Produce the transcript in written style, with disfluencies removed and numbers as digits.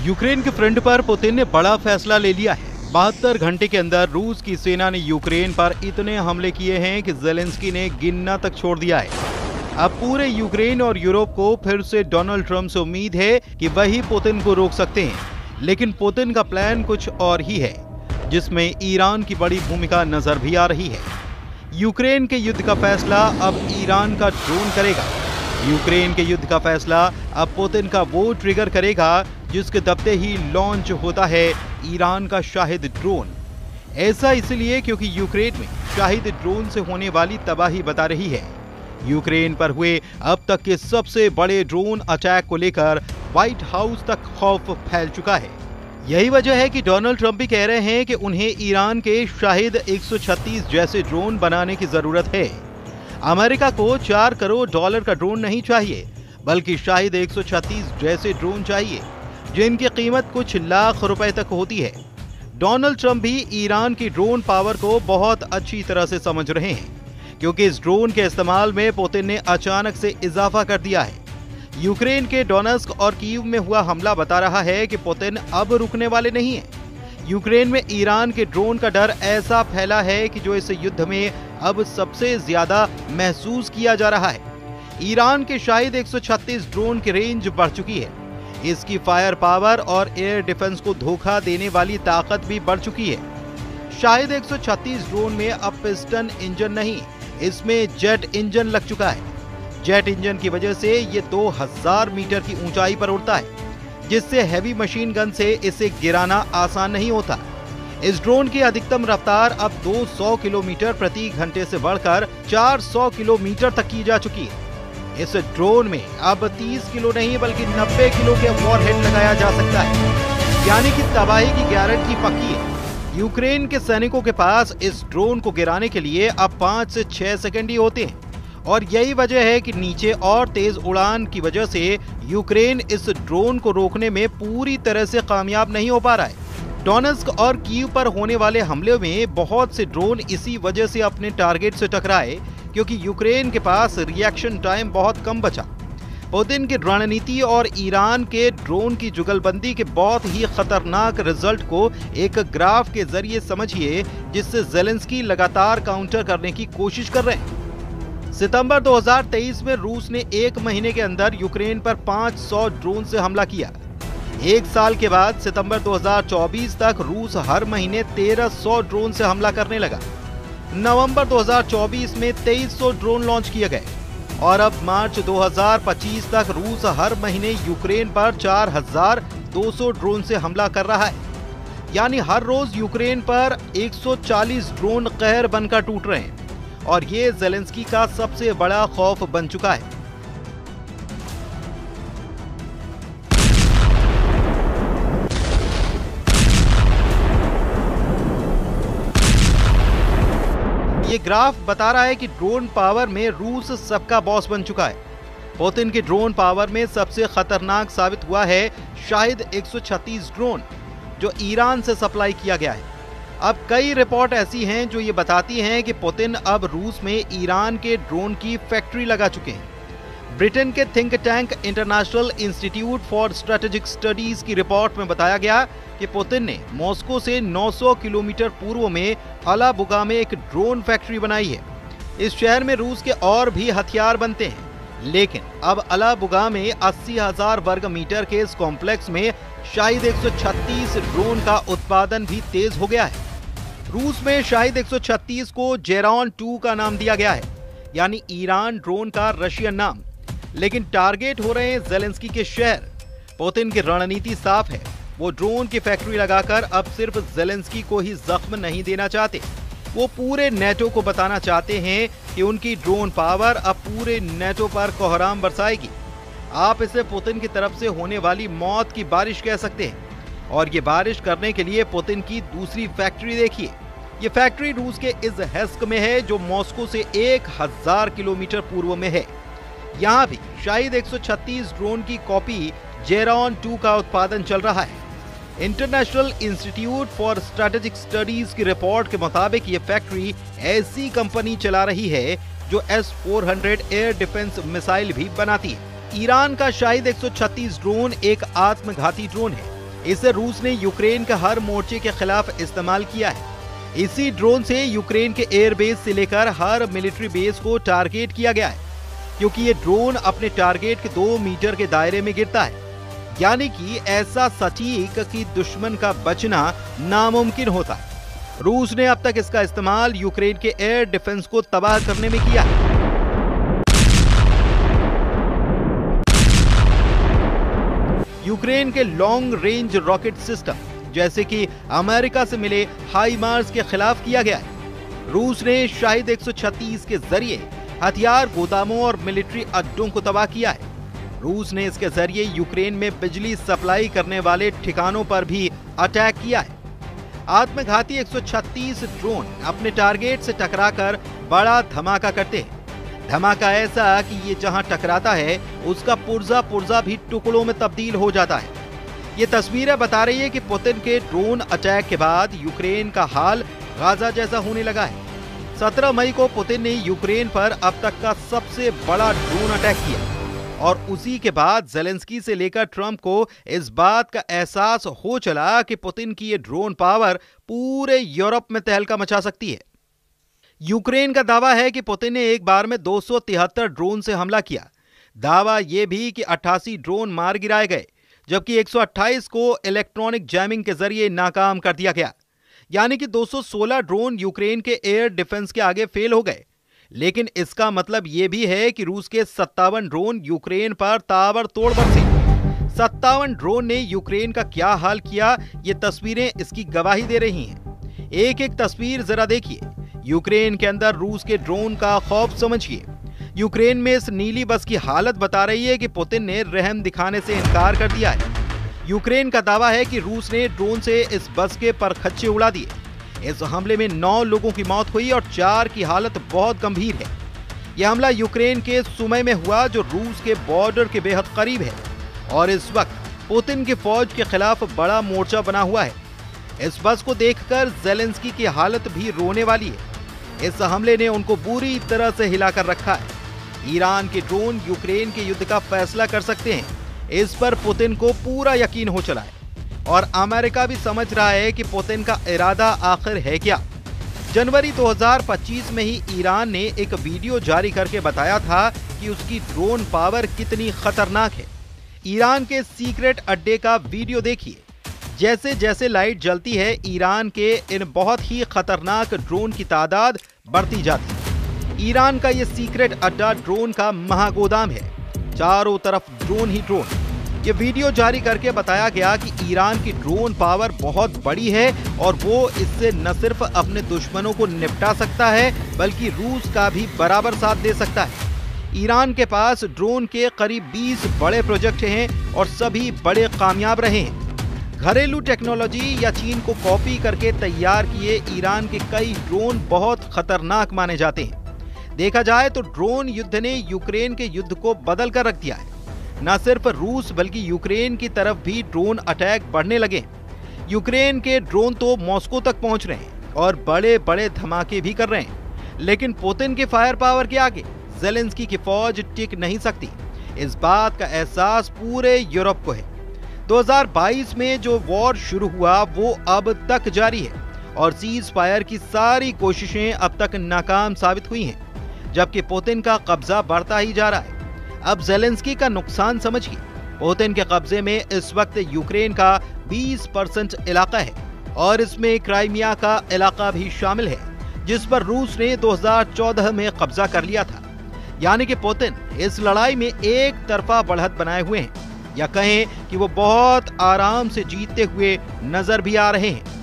Ukraine के front पर Putin ने बड़ा फैसला ले लिया है। 72 घंटे के अंदर रूस की सेना ने यूक्रेन पर इतने हमले किए हैं कि ज़ेलेंस्की ने गिनना तक छोड़ दिया है। अब पूरे यूक्रेन और यूरोप को फिर से डोनाल्ड ट्रंप से उम्मीद है कि वही पुतिन को रोक सकते हैं। लेकिन पुतिन का प्लान कुछ और ही है, जिसमें ईरान की बड़ी भूमिका नजर भी आ रही है। यूक्रेन के युद्ध का फैसला अब ईरान का ड्रोन करेगा। यूक्रेन के युद्ध का फैसला अब पुतिन का वो ट्रिगर करेगा जिसके दबते ही लॉन्च होता है ईरान का शाहिद ड्रोन। ऐसा इसलिए क्योंकि यूक्रेन में शाहिद ड्रोन से होने वाली तबाही बता रही है। यूक्रेन पर हुए अब तक के सबसे बड़े ड्रोन अटैक को लेकर व्हाइट हाउस तक खौफ फैल चुका है। यही वजह है कि डोनाल्ड ट्रंप भी कह रहे हैं कि उन्हें ईरान के शाहिद 136 जैसे ड्रोन बनाने की जरूरत है। अमेरिका को $4 करोड़ का ड्रोन नहीं चाहिए, बल्कि शाहिद 136 जैसे ड्रोन चाहिए, जिनकी कीमत कुछ लाख रुपए तक होती है। डोनाल्ड ट्रंप भी ईरान की ड्रोन पावर को बहुत अच्छी तरह से समझ रहे हैं, क्योंकि इस ड्रोन के इस्तेमाल में पुतिन ने अचानक से इजाफा कर दिया है। यूक्रेन के डोनेत्स्क और कीव में हुआ हमला बता रहा है कि पुतिन अब रुकने वाले नहीं हैं। यूक्रेन में ईरान के ड्रोन का डर ऐसा फैला है कि जो इस युद्ध में अब सबसे ज्यादा महसूस किया जा रहा है। ईरान के शाहिद 136 ड्रोन की रेंज बढ़ चुकी है। इसकी फायर पावर और एयर डिफेंस को धोखा देने वाली ताकत भी बढ़ चुकी है। शाहिद 136 ड्रोन में अब पिस्टन इंजन नहीं, इसमें जेट इंजन लग चुका है। जेट इंजन की वजह से ये 2000 मीटर की ऊंचाई पर उड़ता है, जिससे हैवी मशीन गन से इसे गिराना आसान नहीं होता। इस ड्रोन की अधिकतम रफ्तार अब 200 किलोमीटर प्रति घंटे से बढ़कर 400 किलोमीटर तक की जा चुकी है। इस ड्रोन में अब 30 किलो नहीं बल्कि 90 किलो के वॉरहेड लगाया जा सकता है, यानी कि तबाही की गारंटी पक्की है। यूक्रेन के सैनिकों के पास इस ड्रोन को गिराने के लिए अब 5 से 6 सेकंड ही होते हैं, और यही वजह है कि नीचे और तेज उड़ान की वजह से यूक्रेन इस ड्रोन को रोकने में पूरी तरह से कामयाब नहीं हो पा रहा है। डोनेत्स्क और कीव पर होने वाले हमले में बहुत से ड्रोन इसी वजह से अपने टारगेट से टकराए, क्योंकि यूक्रेन के पास रिएक्शन टाइम बहुत कम बचा। पुतिन की रणनीति और ईरान के ड्रोन की जुगलबंदी के बहुत ही खतरनाक रिजल्ट को एक ग्राफ के जरिए समझिए, जिससे ज़ेलेंस्की लगातार काउंटर करने की कोशिश कर रहे हैं। सितंबर 2023 में रूस ने एक महीने के अंदर यूक्रेन पर 500 ड्रोन से हमला किया। एक साल के बाद सितंबर 2024 तक रूस हर महीने 1300 ड्रोन से हमला करने लगा। नवंबर 2024 में 2300 ड्रोन लॉन्च किए गए, और अब मार्च 2025 तक रूस हर महीने यूक्रेन पर 4200 ड्रोन से हमला कर रहा है। यानी हर रोज यूक्रेन पर 140 ड्रोन कहर बनकर टूट रहे हैं, और ये ज़ेलेंस्की का सबसे बड़ा खौफ बन चुका है। ये ग्राफ बता रहा है कि ड्रोन पावर में रूस सबका बॉस बन चुका है। पुतिन की ड्रोन पावर में सबसे खतरनाक साबित हुआ है शाहिद 136 ड्रोन, जो ईरान से सप्लाई किया गया है। अब कई रिपोर्ट ऐसी हैं जो ये बताती हैं कि पुतिन अब रूस में ईरान के ड्रोन की फैक्ट्री लगा चुके हैं। ब्रिटेन के think tank international institute for strategic studies की रिपोर्ट में बताया गया कि पुतिन ने मॉस्को से 900 किलोमीटर पूर्व में अलाबुगा में एक ड्रोन फैक्ट्री बनाई है। इस शहर में रूस के और भी हथियार बनते हैं, लेकिन अब अलाबुगा में 80,000 वर्ग मीटर के इस कॉम्प्लेक्स में शाहिद 136 ड्रोन का उत्पादन भी तेज हो गया है। रूस में शाहिद 136 को जेरॉन 2 का नाम दिया गया है, यानी ईरान ड्रोन का रशियन नाम। लेकिन टारगेट हो रहे हैं ज़ेलेंस्की के शहर। पुतिन की रणनीति साफ है, वो ड्रोन की फैक्ट्री लगाकर अब सिर्फ ज़ेलेंस्की को ही जख्म नहीं देना चाहते, वो पूरे नेटो को बताना चाहते हैं कि उनकी ड्रोन पावर अब पूरे नेटो पर कोहराम बरसाएगी। आप इसे पुतिन की तरफ से होने वाली मौत की बारिश कह सकते हैं, और ये बारिश करने के लिए पुतिन की दूसरी फैक्ट्री देखिए। ये फैक्ट्री रूस के इज़हेस्क में है, जो मॉस्को से 1000 किलोमीटर पूर्व में है। यहाँ भी शाहिद 136 ड्रोन की कॉपी जेरॉन 2 का उत्पादन चल रहा है। International institute for strategic studies की रिपोर्ट के मुताबिक ये फैक्ट्री ऐसी कंपनी चला रही है जो S-400 एयर डिफेंस मिसाइल भी बनाती है। ईरान का शाहिद 136 ड्रोन एक आत्मघाती ड्रोन है। इसे रूस ने यूक्रेन के हर मोर्चे के खिलाफ इस्तेमाल किया है। इसी ड्रोन से यूक्रेन के एयरबेस से लेकर हर मिलिट्री बेस को टारगेट किया गया है, क्योंकि ये ड्रोन अपने टारगेट के 2 मीटर के दायरे में गिरता है, यानी कि ऐसा सटीक कि दुश्मन का बचना नामुमकिन होता है। रूस ने अब तक इसका इस्तेमाल यूक्रेन के एयर डिफेंस को तबाह करने में किया है। यूक्रेन के लॉन्ग रेंज रॉकेट सिस्टम जैसे कि अमेरिका से मिले हाइमार्स के खिलाफ किया गया है। रूस ने शाहिद 136 के जरिए हथियार गोदामों और मिलिट्री अड्डों को तबाह किया है। रूस ने इसके जरिए यूक्रेन में बिजली सप्लाई करने वाले ठिकानों पर भी अटैक किया है। आत्मघाती 136 ड्रोन अपने टारगेट से टकराकर बड़ा धमाका करते हैं। धमाका ऐसा कि ये जहां टकराता है उसका पुर्जा पुर्जा भी टुकड़ों में तब्दील हो जाता है। ये तस्वीरें बता रही है कि पुतिन के ड्रोन अटैक के बाद यूक्रेन का हाल गाजा जैसा होने लगा है। 17 मई को पुतिन ने यूक्रेन पर अब तक का सबसे बड़ा ड्रोन अटैक किया और उसी के बाद ज़ेलेंस्की से लेकर ट्रंप को इस बात का एहसास हो चला कि पुतिन की ये ड्रोन पावर पूरे यूरोप में तहलका मचा सकती है। यूक्रेन का दावा है कि पुतिन ने एक बार में 273 ड्रोन से हमला किया। दावा यह भी कि 88 ड्रोन मार गिराए गए, जबकि 128 को इलेक्ट्रॉनिक जैमिंग के जरिए नाकाम कर दिया गया, यानी कि 216 ड्रोन यूक्रेन के एयर डिफेंस के आगे फेल हो गए। लेकिन इसका मतलब यह भी है कि रूस के 57 ड्रोन यूक्रेन पर ताबड़तोड़ बरसे। 57 ड्रोन ने यूक्रेन का क्या हाल किया, ये तस्वीरें इसकी गवाही दे रही हैं। एक एक तस्वीर जरा देखिए। यूक्रेन के अंदर रूस के ड्रोन का खौफ समझिए। यूक्रेन में इस नीली बस की हालत बता रही है कि पुतिन ने रहम दिखाने से इनकार कर दिया है। यूक्रेन का दावा है कि रूस ने ड्रोन से इस बस के परखच्चे उड़ा दिए। इस हमले में 9 लोगों की मौत हुई और 4 की हालत बहुत गंभीर है। यह हमला यूक्रेन के सुमे में हुआ, जो रूस के बॉर्डर के बेहद करीब है, और इस वक्त पुतिन की फौज के खिलाफ बड़ा मोर्चा बना हुआ है। इस बस को देखकर ज़ेलेंस्की की हालत भी रोने वाली है। इस हमले ने उनको बुरी तरह से हिलाकर रखा है। ईरान के ड्रोन यूक्रेन के युद्ध का फैसला कर सकते हैं, इस पर पुतिन को पूरा यकीन हो चला है और अमेरिका भी समझ रहा है कि पुतिन का इरादा आखिर है क्या। जनवरी 2025 में ही ईरान ने एक वीडियो जारी करके बताया था कि उसकी ड्रोन पावर कितनी खतरनाक है। ईरान के सीक्रेट अड्डे का वीडियो देखिए। जैसे जैसे लाइट जलती है, ईरान के इन बहुत ही खतरनाक ड्रोन की तादाद बढ़ती जाती है। ईरान का ये सीक्रेट अड्डा ड्रोन का महागोदाम है, चारों तरफ ड्रोन ही ड्रोन। ये वीडियो जारी करके बताया गया कि ईरान की ड्रोन पावर बहुत बड़ी है और वो इससे न सिर्फ अपने दुश्मनों को निपटा सकता है, बल्कि रूस का भी बराबर साथ दे सकता है। ईरान के पास ड्रोन के करीब 20 बड़े प्रोजेक्ट हैं और सभी बड़े कामयाब रहे हैं। घरेलू टेक्नोलॉजी या चीन को कॉपी करके तैयार किए ईरान के कई ड्रोन बहुत खतरनाक माने जाते हैं। देखा जाए तो ड्रोन युद्ध ने यूक्रेन के युद्ध को बदल कर रख दिया है। न सिर्फ रूस बल्कि यूक्रेन की तरफ भी ड्रोन अटैक बढ़ने लगे। यूक्रेन के ड्रोन तो मॉस्को तक पहुंच रहे हैं और बड़े बड़े धमाके भी कर रहे हैं, लेकिन पुतिन के फायर पावर के आगे ज़ेलेंस्की की फौज टिक नहीं सकती। इस बात का एहसास पूरे यूरोप को है। 2022 में जो वॉर शुरू हुआ वो अब तक जारी है और सीज फायर की सारी कोशिशें अब तक नाकाम साबित हुई हैं, जबकि पुतिन का कब्जा बढ़ता ही जा रहा है। अब ज़ेलेंस्की का नुकसान समझिए। पुतिन के कब्जे में इस वक्त यूक्रेन का 20% इलाका है और इसमें क्राइमिया का इलाका भी शामिल है, जिस पर रूस ने 2014 में कब्जा कर लिया था। यानी कि पुतिन इस लड़ाई में एक तरफा बढ़त बनाए हुए हैं, या कहें कि वो बहुत आराम से जीतते हुए नजर भी आ रहे हैं।